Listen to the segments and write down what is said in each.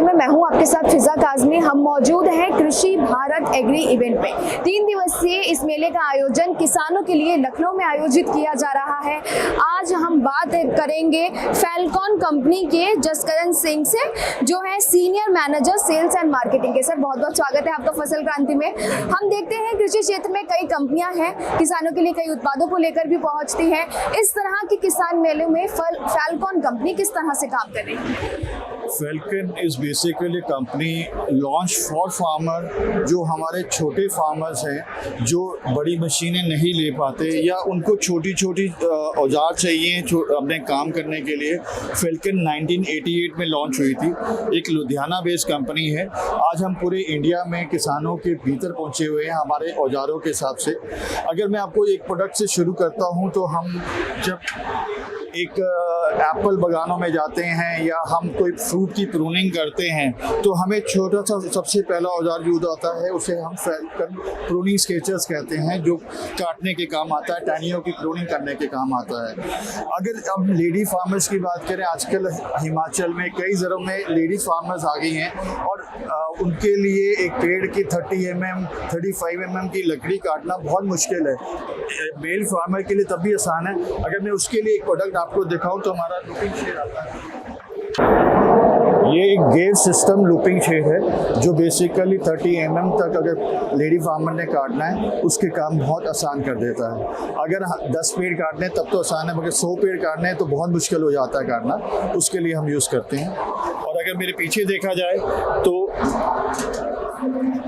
में मैं हूं आपके साथ फिजा काजमी। हम मौजूद हैं कृषि भारत एग्री इवेंट पे। 3 दिवसीय इस मेले का आयोजन किसानों के लिए लखनऊ में आयोजित किया जा रहा है। आज हम बात करेंगे फैलकॉन कंपनी के जसकरण सिंह से, जो है senior manager sales and marketing के। सर बहुत बहुत स्वागत है आपका फसल क्रांति में। हम देखते हैं कृषि क्षेत्र में कई कंपनियां हैं, किसानों के लिए कई उत्पादों को लेकर भी पहुंचती हैं। इस तरह के किसान मेले में फैलकॉन कंपनी किस तरह से काम कर रही है? Falcon is basically a company launched for farmer, जो हमारे छोटे फार्मर्स हैं जो बड़ी मशीनें नहीं ले पाते या उनको छोटी छोटी औजार चाहिए अपने काम करने के लिए। Falcon 1988 में लॉन्च हुई थी, एक लुधियाना बेस्ड कंपनी है। आज हम पूरे इंडिया में किसानों के भीतर पहुंचे हुए हैं हमारे औजारों के हिसाब से। अगर मैं आपको एक प्रोडक्ट से शुरू करता हूं तो हम जब एक एप्पल बागानों में जाते हैं या हम कोई फ्रूट की प्रूनिंग करते हैं तो हमें छोटा सा सबसे पहला औजार यूज आता है, उसे हम फैल्कन प्रूनिंग स्केचर्स कहते हैं, जो काटने के काम आता है, टहनियों की प्रूनिंग करने के काम आता है। अगर अब लेडी फार्मर्स की बात करें, आजकल हिमाचल में कई ज़रों में लेडी फार्मर्स आ गई हैं और उनके लिए एक पेड़ की 30 mm 35 mm की लकड़ी काटना बहुत मुश्किल है। मेल फार्मर के लिए तब भी आसान है। अगर मैं उसके लिए एक प्रोडक्ट आपको दिखाऊं तो हमारा लूपिंग शेड आता है। ये एक गेज सिस्टम लूपिंग शेड है जो बेसिकली 30 mm तक अगर लेडी फार्मर ने काटना है उसके काम बहुत आसान कर देता है। अगर 10 पेड़ काटने तब तो आसान है, मगर 100 पेड़ काटने हैं तो बहुत मुश्किल हो जाता है काटना। उसके लिए हम यूज़ करते हैं। और अगर मेरे पीछे देखा जाए तो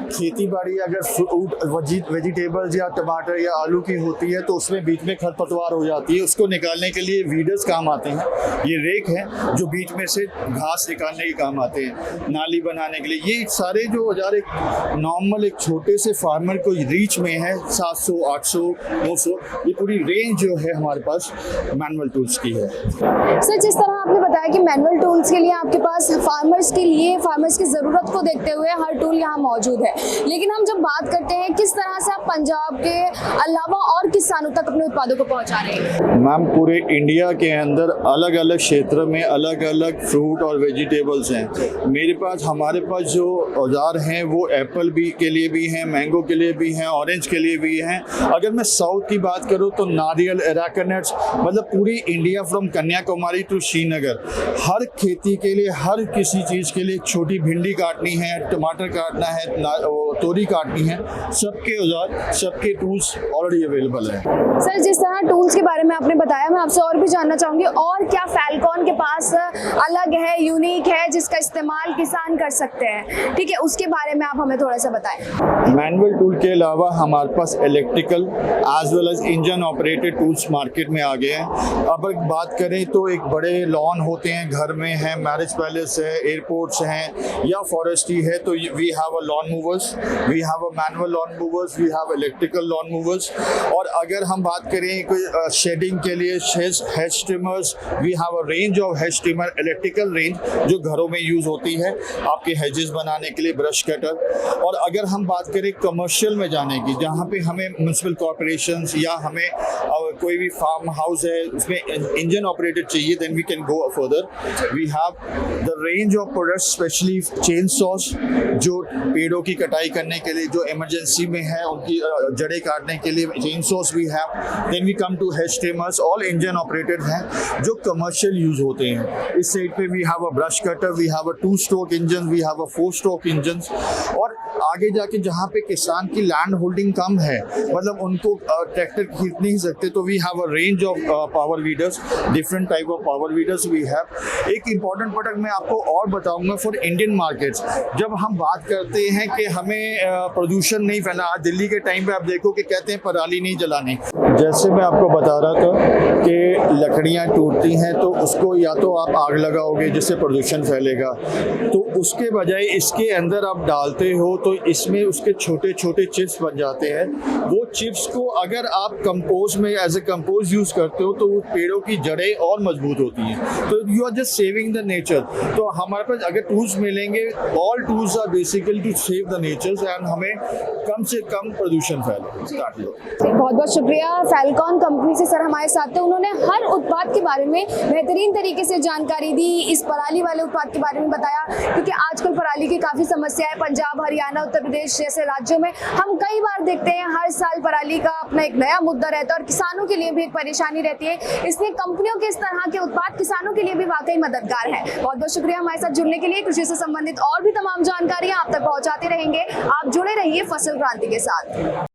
खेती बाड़ी अगर फ्रूट वेजिटेबल्स या टमाटर या आलू की होती है तो उसमें बीच में खरपतवार हो जाती है, उसको निकालने के लिए वीडर्स काम आते हैं। ये रेक हैं जो बीच में से घास निकालने के काम आते हैं, नाली बनाने के लिए। ये सारे जो औजार एक नॉर्मल एक छोटे से फार्मर को रीच में है 700 800 900, ये पूरी रेंज जो है हमारे पास मैनुअल टूल्स की है। सर जिस तरह आपने बताया कि मैनुअल टूल्स के लिए आपके पास फार्मर्स की ज़रूरत को देखते हुए हर टूल यहाँ मौजूद है, लेकिन हम जब बात करते हैं किस तरह से आप पंजाब के अलावा और किसानों तक अपने उत्पादों को पहुंचा रहे हैं? मैम पूरे इंडिया के अंदर अलग अलग क्षेत्र में अलग अलग फ्रूट और वेजिटेबल्स हैं। हमारे पास जो औजार हैं वो एप्पल भी के लिए भी हैं, मैंगो के लिए भी हैं, ऑरेंज के लिए भी हैं। अगर मैं साउथ की बात करूँ तो नारियल, एराका नट्स, मतलब पूरी India from Kanyakumari to Srinagar, हर खेती के लिए हर किसी चीज़ के लिए, छोटी भिंडी काटनी है, टमाटर काटना है, तोरी काटनी है, सबके औजार सबके टूल्स ऑलरेडी अवेलेबल है। सर जिस तरह टूल्स के बारे में आपने बताया, मैं आपसे और भी जानना चाहूँगी, और क्या फैलकॉन के पास अलग है, यूनिक है, जिसका इस्तेमाल किसान कर सकते हैं? ठीक है, उसके बारे में आप हमें थोड़ा सा बताएं। मैनुअल टूल के अलावा हमारे पास electrical as well as engine operated tools market में आ गए हैं। अब अगर बात करें तो एक बड़े लॉन होते हैं, घर में है, मैरिज पैलेस है, एयरपोर्ट्स हैं या फॉरेस्ट्री है, तो we have a lawn mowers, we have a manual lawn mowers, we have electrical lawn mowers. और अगर हम बात करें कोई शेडिंग के लिए hedge trimmers, we have a range of hedge trimmer, electrical range जो घरों में यूज़ होती है आपके हेजेस बनाने के लिए, ब्रश कटर। और अगर हम बात करें कमर्शियल में जाने की, जहाँ पे हमें म्यूनसिपल कॉर्पोरेशंस या हमें कोई भी फार्म हाउस है उसमें इंजन ऑपरेटेड चाहिए, then we can go further. We have the range of products, specially chain saws जो पेड़ों की कटाई करने के लिए, जो इमरजेंसी में है उनकी जड़ें काटने के लिए chain saws we have. Then we come to hedge trimmers, all engine operated हैं जो कमर्शियल यूज होते हैं। इस साइड पे we have a brush cutter, we have a 2 stroke engine, we have a 4 stroke engine. और आगे जाके जहाँ पे किसान की लैंड होल्डिंग कम है, मतलब उनको ट्रैक्टर खरीद नहीं सकते, तो we have a range of power weeders, different type of power weeders we have. एक इंपॉर्टेंट प्रोडक्ट मैं आपको और बताऊंगा फॉर इंडियन मार्केट्स। जब हम बात करते हैं कि हमें प्रदूषण नहीं फैला, आज दिल्ली के टाइम पे आप देखो कि कहते हैं पराली नहीं जलानी। जैसे मैं आपको बता रहा था कि लकड़ियाँ टूटती हैं तो उसको या तो आप आग लगाओगे जिससे प्रदूषण फैलेगा, तो उसके बजाय इसके अंदर आप डालते हो तो इसमें उसके छोटे छोटे चिप्स बन जाते हैं। वो चिप्स को अगर आप कंपोस्ट में एज ए कंपोस्ट यूज़ करते हो तो वो पेड़ों की जड़ें और मजबूत होती हैं। तो तो you are just saving the nature. तो हमारे पास अगर टूल्स मिलेंगे, all tools are basically to save the nature and हमें कम से कम प्रदूषण फैले। बहुत बहुत शुक्रिया। फैलकॉन कंपनी से सर हमारे साथ थे, उन्होंने हर उत्पाद के बारे में बेहतरीन तरीके से जानकारी दी, इस पराली वाले उत्पाद के बारे में बताया, क्योंकि आजकल पराली की काफ़ी समस्या है। पंजाब, हरियाणा, उत्तर प्रदेश जैसे राज्यों में हम कई बार देखते हैं हर साल पराली का अपना एक नया मुद्दा रहता है और किसानों के लिए भी एक परेशानी रहती है। इसलिए कंपनियों के इस तरह के उत्पाद किसानों के लिए भी वाकई मददगार है। बहुत बहुत शुक्रिया हमारे साथ जुड़ने के लिए। कृषि से संबंधित और भी तमाम जानकारियां आप तक पहुंचाते रहेंगे। आप जुड़े रहिए फसल क्रांति के साथ।